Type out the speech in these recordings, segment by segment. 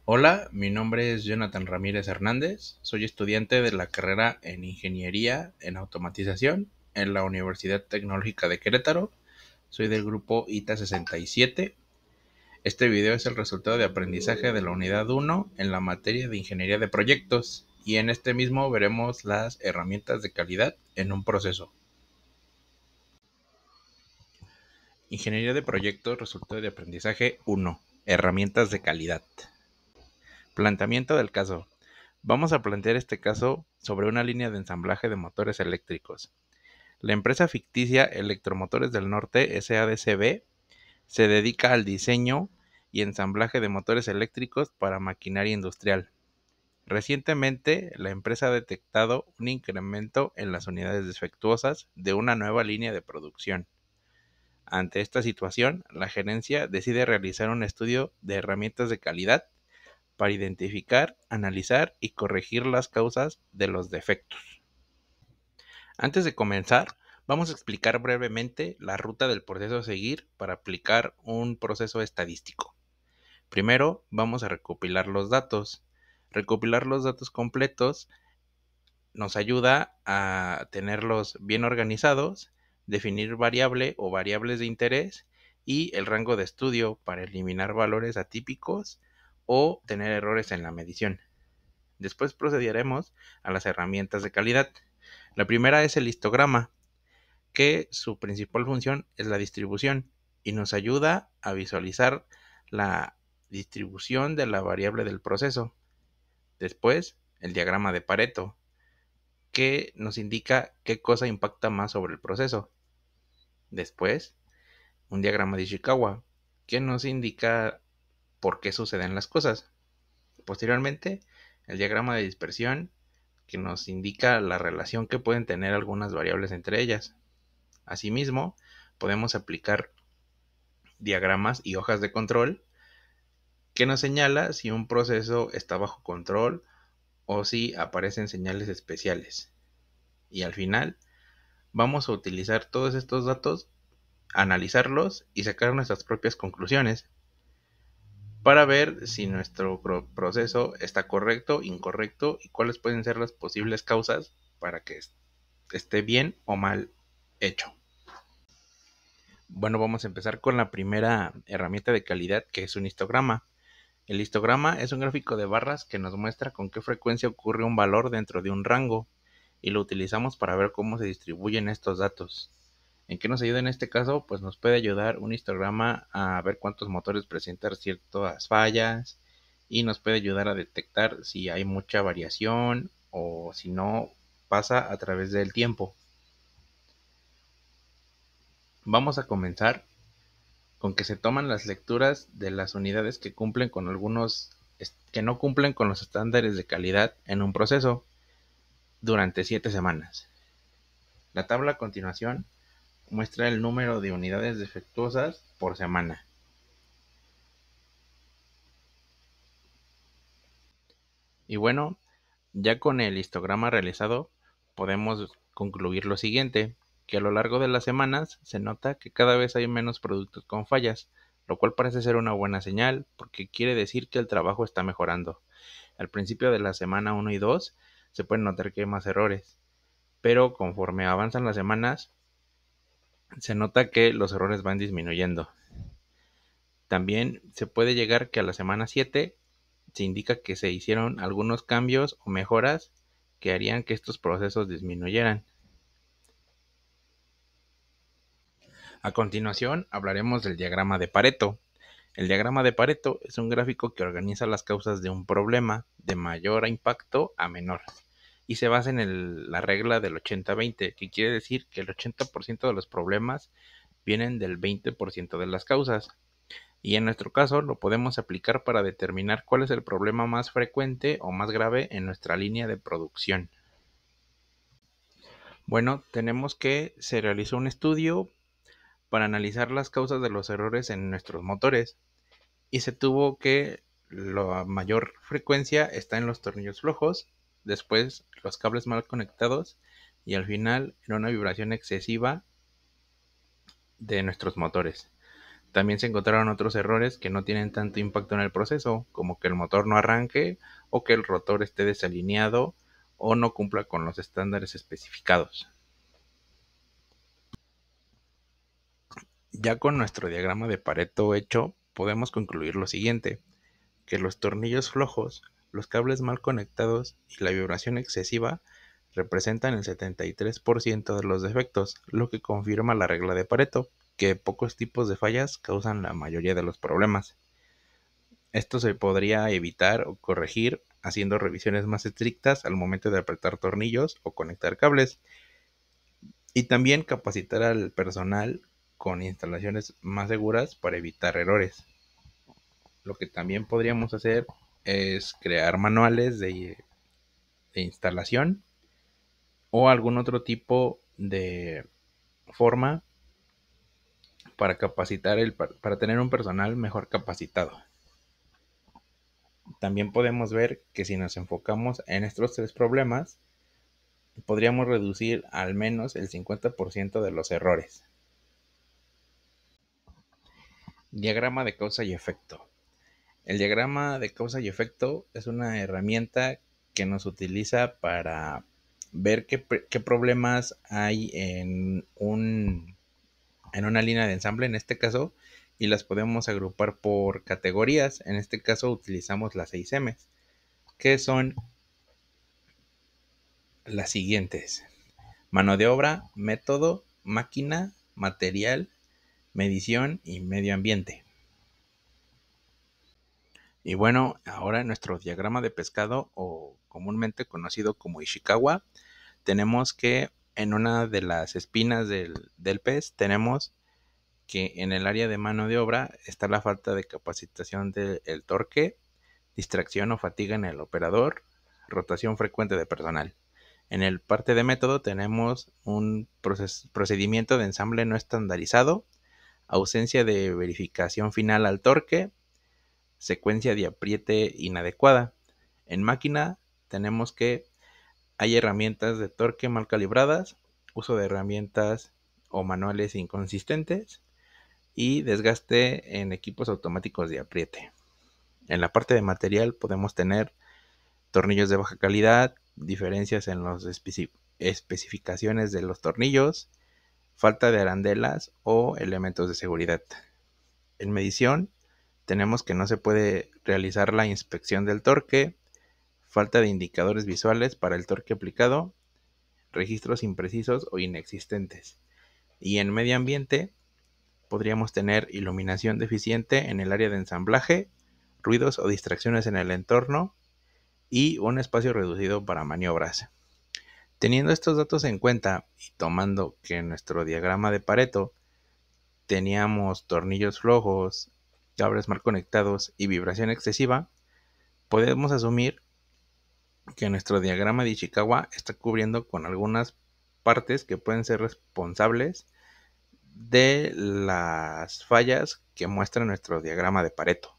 Hola, mi nombre es Jonathan Ramírez Hernández, soy estudiante de la carrera en Ingeniería en Automatización en la Universidad Tecnológica de Querétaro. Soy del grupo ITA 67. Este video es el resultado de aprendizaje de la unidad 1 en la materia de Ingeniería de Proyectos y en este mismo veremos las herramientas de calidad en un proceso. Ingeniería de Proyectos, resultado de aprendizaje 1. Herramientas de calidad. Planteamiento del caso. Vamos a plantear este caso sobre una línea de ensamblaje de motores eléctricos. La empresa ficticia Electromotores del Norte SADCB se dedica al diseño y ensamblaje de motores eléctricos para maquinaria industrial. Recientemente, la empresa ha detectado un incremento en las unidades defectuosas de una nueva línea de producción. Ante esta situación, la gerencia decide realizar un estudio de herramientas de calidad para identificar, analizar y corregir las causas de los defectos. Antes de comenzar, vamos a explicar brevemente la ruta del proceso a seguir para aplicar un proceso estadístico. Primero, vamos a recopilar los datos. Recopilar los datos completos nos ayuda a tenerlos bien organizados, definir variable o variables de interés y el rango de estudio para eliminar valores atípicos o tener errores en la medición. Después procederemos a las herramientas de calidad. La primera es el histograma, que su principal función es la distribución y nos ayuda a visualizar la distribución de la variable del proceso. Después, el diagrama de Pareto, que nos indica qué cosa impacta más sobre el proceso. Después, un diagrama de Ishikawa, que nos indica por qué suceden las cosas. Posteriormente, el diagrama de dispersión, que nos indica la relación que pueden tener algunas variables entre ellas. Asimismo, podemos aplicar diagramas y hojas de control que nos señala si un proceso está bajo control o si aparecen señales especiales. Y al final, vamos a utilizar todos estos datos, analizarlos y sacar nuestras propias conclusiones para ver si nuestro proceso está correcto, incorrecto y cuáles pueden ser las posibles causas para que esté bien o mal hecho. Bueno, vamos a empezar con la primera herramienta de calidad, que es un histograma. El histograma es un gráfico de barras que nos muestra con qué frecuencia ocurre un valor dentro de un rango y lo utilizamos para ver cómo se distribuyen estos datos. ¿En qué nos ayuda en este caso? Pues nos puede ayudar un histograma a ver cuántos motores presentan ciertas fallas y nos puede ayudar a detectar si hay mucha variación o si no pasa a través del tiempo. Vamos a comenzar con que se toman las lecturas de las unidades que cumplen con que no cumplen con los estándares de calidad en un proceso durante 7 semanas. La tabla a continuación muestra el número de unidades defectuosas por semana. Y bueno, ya con el histograma realizado podemos concluir lo siguiente, que a lo largo de las semanas se nota que cada vez hay menos productos con fallas, lo cual parece ser una buena señal porque quiere decir que el trabajo está mejorando. Al principio de la semana 1 y 2 se pueden notar que hay más errores, pero conforme avanzan las semanas se nota que los errores van disminuyendo. También se puede llegar que a la semana 7 se indica que se hicieron algunos cambios o mejoras que harían que estos procesos disminuyeran. A continuación hablaremos del diagrama de Pareto. El diagrama de Pareto es un gráfico que organiza las causas de un problema de mayor impacto a menor y se basa en la regla del 80-20, que quiere decir que el 80% de los problemas vienen del 20% de las causas. Y en nuestro caso lo podemos aplicar para determinar cuál es el problema más frecuente o más grave en nuestra línea de producción. Bueno, tenemos que se realizó un estudio para analizar las causas de los errores en nuestros motores y se tuvo que la mayor frecuencia está en los tornillos flojos, después los cables mal conectados y al final en una vibración excesiva de nuestros motores. También se encontraron otros errores que no tienen tanto impacto en el proceso, como que el motor no arranque o que el rotor esté desalineado o no cumpla con los estándares especificados. Ya con nuestro diagrama de Pareto hecho, podemos concluir lo siguiente, que los tornillos flojos, los cables mal conectados y la vibración excesiva representan el 73% de los defectos, lo que confirma la regla de Pareto, que pocos tipos de fallas causan la mayoría de los problemas. Esto se podría evitar o corregir haciendo revisiones más estrictas al momento de apretar tornillos o conectar cables, y también capacitar al personal con instalaciones más seguras para evitar errores. Lo que también podríamos hacer es crear manuales de instalación o algún otro tipo de forma para para tener un personal mejor capacitado. También podemos ver que si nos enfocamos en estos tres problemas, podríamos reducir al menos el 50% de los errores. Diagrama de causa y efecto. El diagrama de causa y efecto es una herramienta que nos utiliza para ver qué problemas hay en una línea de ensamble, en este caso, y las podemos agrupar por categorías. En este caso utilizamos las 6M, que son las siguientes: mano de obra, método, máquina, material, medición y medio ambiente. Y bueno, ahora en nuestro diagrama de pescado, o comúnmente conocido como Ishikawa, tenemos que en una de las espinas del pez tenemos que en el área de mano de obra está la falta de capacitación del torque, distracción o fatiga en el operador, rotación frecuente de personal. En el parte de método tenemos un procedimiento de ensamble no estandarizado, ausencia de verificación final al torque, secuencia de apriete inadecuada. En máquina tenemos que hay herramientas de torque mal calibradas, uso de herramientas o manuales inconsistentes y desgaste en equipos automáticos de apriete. En la parte de material podemos tener tornillos de baja calidad, diferencias en las especificaciones de los tornillos, falta de arandelas o elementos de seguridad. En medición tenemos que no se puede realizar la inspección del torque, falta de indicadores visuales para el torque aplicado, registros imprecisos o inexistentes. Y en medio ambiente podríamos tener iluminación deficiente en el área de ensamblaje, ruidos o distracciones en el entorno y un espacio reducido para maniobras. Teniendo estos datos en cuenta y tomando que en nuestro diagrama de Pareto teníamos tornillos flojos, cables mal conectados y vibración excesiva, podemos asumir que nuestro diagrama de Ishikawa está cubriendo con algunas partes que pueden ser responsables de las fallas que muestra nuestro diagrama de Pareto.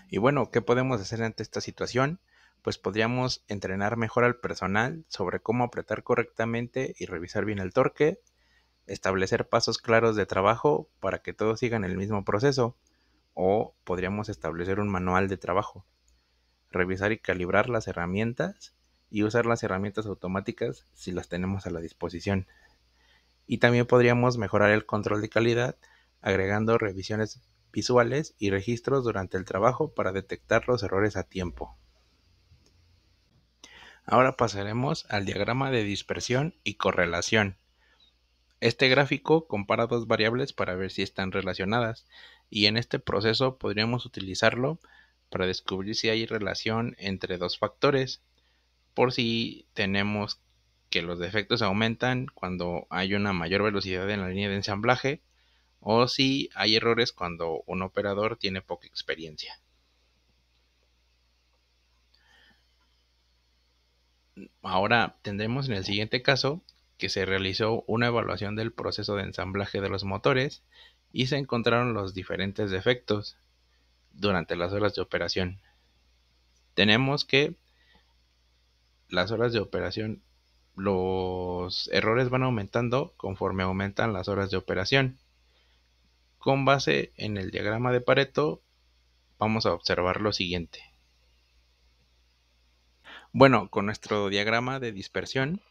Y bueno, ¿qué podemos hacer ante esta situación? Pues podríamos entrenar mejor al personal sobre cómo apretar correctamente y revisar bien el torque, establecer pasos claros de trabajo para que todos sigan el mismo proceso, o podríamos establecer un manual de trabajo, revisar y calibrar las herramientas y usar las herramientas automáticas si las tenemos a la disposición. Y también podríamos mejorar el control de calidad agregando revisiones visuales y registros durante el trabajo para detectar los errores a tiempo. Ahora pasaremos al diagrama de dispersión y correlación. Este gráfico compara dos variables para ver si están relacionadas, y en este proceso podríamos utilizarlo para descubrir si hay relación entre dos factores, por si tenemos que los defectos aumentan cuando hay una mayor velocidad en la línea de ensamblaje, o si hay errores cuando un operador tiene poca experiencia. Ahora tendremos en el siguiente caso que se realizó una evaluación del proceso de ensamblaje de los motores y se encontraron los diferentes defectos durante las horas de operación. Tenemos que las horas de operación, los errores van aumentando conforme aumentan las horas de operación. Con base en el diagrama de Pareto, vamos a observar lo siguiente. Bueno, con nuestro diagrama de dispersión,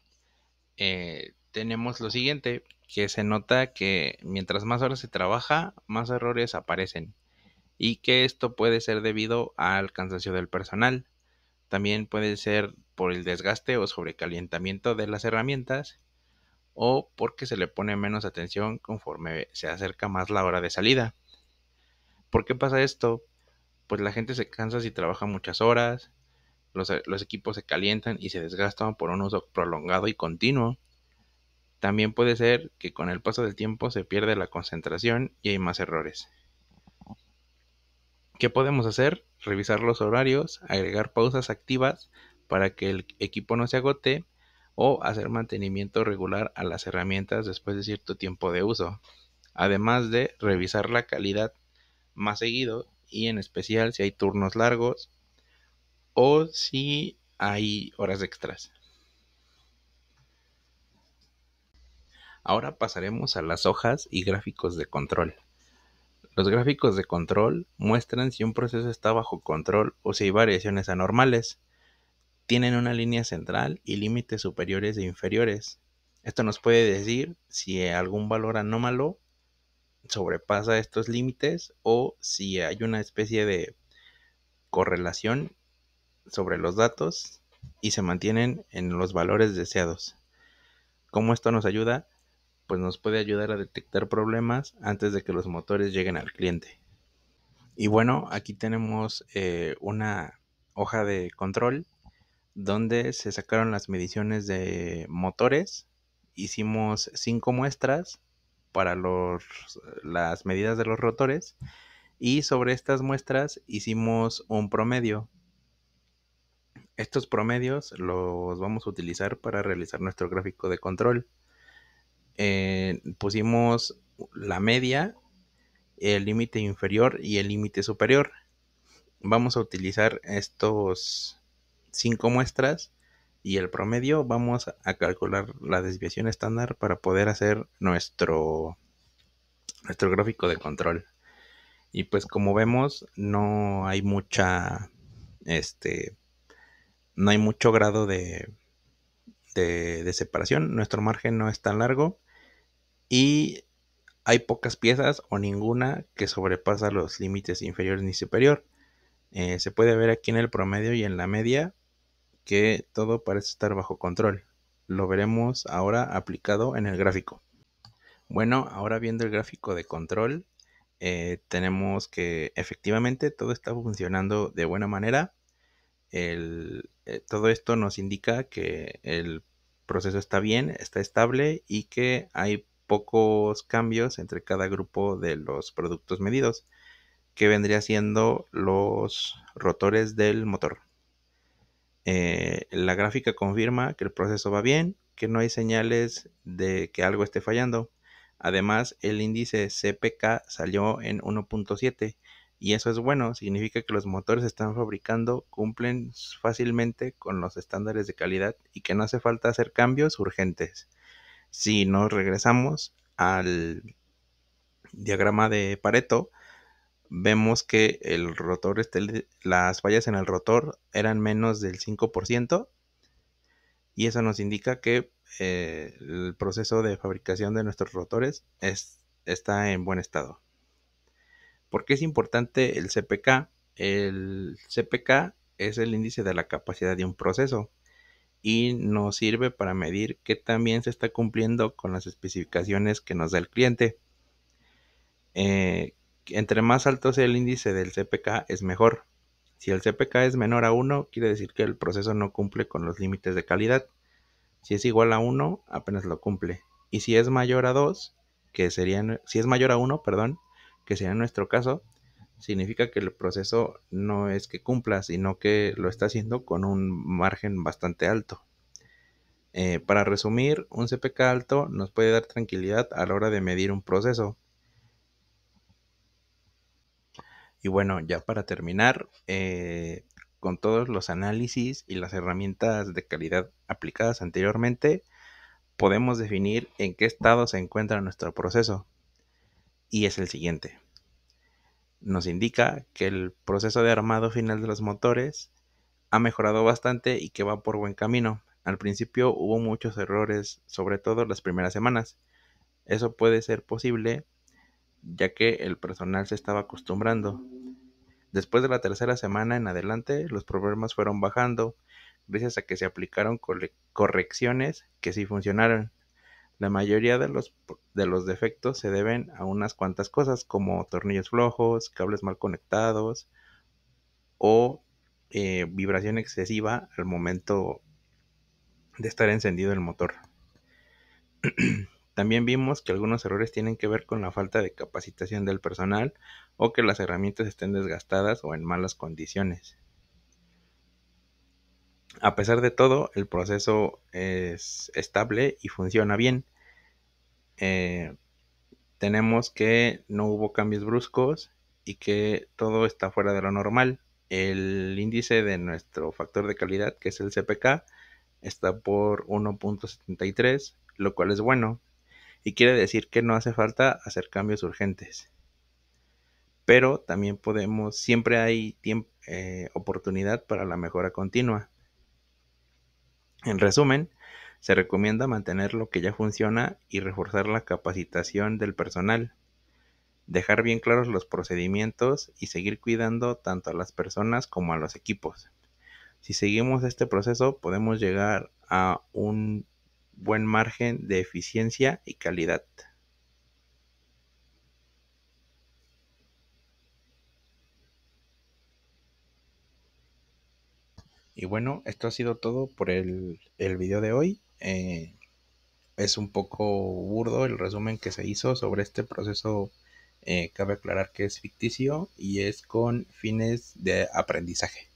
tenemos lo siguiente, que se nota que mientras más horas se trabaja, más errores aparecen, y que esto puede ser debido al cansancio del personal. También puede ser por el desgaste o sobrecalentamiento de las herramientas, o porque se le pone menos atención conforme se acerca más la hora de salida. ¿Por qué pasa esto? Pues la gente se cansa si trabaja muchas horas, los equipos se calientan y se desgastan por un uso prolongado y continuo. También puede ser que con el paso del tiempo se pierde la concentración y hay más errores. ¿Qué podemos hacer? Revisar los horarios, agregar pausas activas para que el equipo no se agote o hacer mantenimiento regular a las herramientas después de cierto tiempo de uso. Además de revisar la calidad más seguido y en especial si hay turnos largos o si hay horas extras. Ahora pasaremos a las hojas y gráficos de control. Los gráficos de control muestran si un proceso está bajo control o si hay variaciones anormales. Tienen una línea central y límites superiores e inferiores. Esto nos puede decir si algún valor anómalo sobrepasa estos límites o si hay una especie de correlación sobre los datos y se mantienen en los valores deseados. ¿Cómo esto nos ayuda? Pues nos puede ayudar a detectar problemas antes de que los motores lleguen al cliente. Y bueno, aquí tenemos una hoja de control donde se sacaron las mediciones de motores. Hicimos 5 muestras para las medidas de los rotores y sobre estas muestras hicimos un promedio. Estos promedios los vamos a utilizar para realizar nuestro gráfico de control. Pusimos la media, el límite inferior y el límite superior. Vamos a utilizar estos 5 muestras y el promedio. Vamos a calcular la desviación estándar para poder hacer nuestro gráfico de control. Y pues como vemos, no hay no hay mucho grado de separación. Nuestro margen no es tan largo y hay pocas piezas o ninguna que sobrepasa los límites inferior ni superior. Se puede ver aquí en el promedio y en la media que todo parece estar bajo control. Lo veremos ahora aplicado en el gráfico. Bueno, ahora viendo el gráfico de control, tenemos que efectivamente todo está funcionando de buena manera. Todo esto nos indica que el proceso está bien, está estable y que hay pocos cambios entre cada grupo de los productos medidos, que vendría siendo los rotores del motor. La gráfica confirma que el proceso va bien, que no hay señales de que algo esté fallando. Además, el índice CPK salió en 1.7 y eso es bueno, significa que los motores están fabricando, cumplen fácilmente con los estándares de calidad y que no hace falta hacer cambios urgentes. Si nos regresamos al diagrama de Pareto, vemos que el rotor, las fallas en el rotor eran menos del 5% y eso nos indica que el proceso de fabricación de nuestros rotores está en buen estado. ¿Por qué es importante el CPK? El CPK es el índice de la capacidad de un proceso y nos sirve para medir que también se está cumpliendo con las especificaciones que nos da el cliente. Entre más alto sea el índice del CPK es mejor. Si el CPK es menor a 1, quiere decir que el proceso no cumple con los límites de calidad. Si es igual a 1, apenas lo cumple. Y si es mayor a 2, si es mayor a 1, perdón, que sería nuestro caso, significa que el proceso no es que cumpla, sino que lo está haciendo con un margen bastante alto. Para resumir, un CPK alto nos puede dar tranquilidad a la hora de medir un proceso. Y bueno, ya para terminar, con todos los análisis y las herramientas de calidad aplicadas anteriormente, podemos definir en qué estado se encuentra nuestro proceso. y es el siguiente. Nos indica que el proceso de armado final de los motores ha mejorado bastante y que va por buen camino. Al principio hubo muchos errores, sobre todo las primeras semanas. Eso puede ser posible ya que el personal se estaba acostumbrando. Después de la tercera semana en adelante, los problemas fueron bajando gracias a que se aplicaron correcciones que sí funcionaron. La mayoría de los defectos se deben a unas cuantas cosas como tornillos flojos, cables mal conectados o vibración excesiva al momento de estar encendido el motor. También vimos que algunos errores tienen que ver con la falta de capacitación del personal o que las herramientas estén desgastadas o en malas condiciones. A pesar de todo, el proceso es estable y funciona bien. Tenemos que no hubo cambios bruscos y que todo está fuera de lo normal. El índice de nuestro factor de calidad, que es el CPK, está por 1.73, lo cual es bueno y quiere decir que no hace falta hacer cambios urgentes. Pero también siempre hay oportunidad para la mejora continua. En resumen, se recomienda mantener lo que ya funciona y reforzar la capacitación del personal, dejar bien claros los procedimientos y seguir cuidando tanto a las personas como a los equipos. Si seguimos este proceso, podemos llegar a un buen margen de eficiencia y calidad. Y bueno, esto ha sido todo por el video de hoy. Es un poco burdo el resumen que se hizo sobre este proceso. Cabe aclarar que es ficticio y es con fines de aprendizaje.